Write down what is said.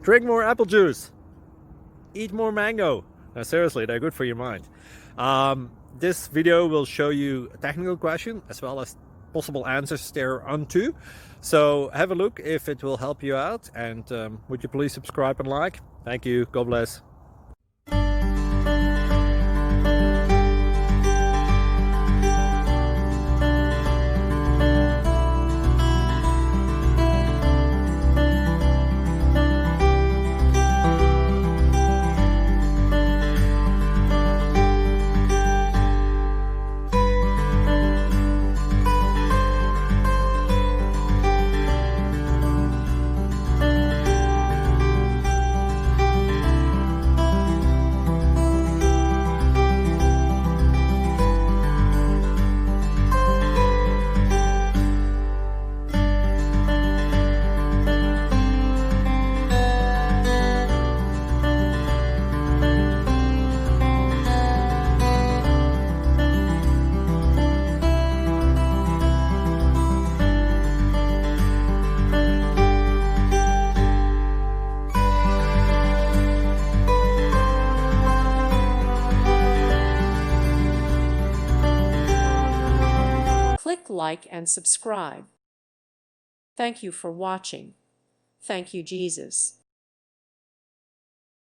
Drink more apple juice. Eat more mango. No, seriously, they're good for your mind. This video will show you a technical question as well as possible answers thereunto. So have a look if it will help you out, and would you please subscribe and like? Thank you. God bless. Click like and subscribe. Thank you for watching. Thank you, Jesus.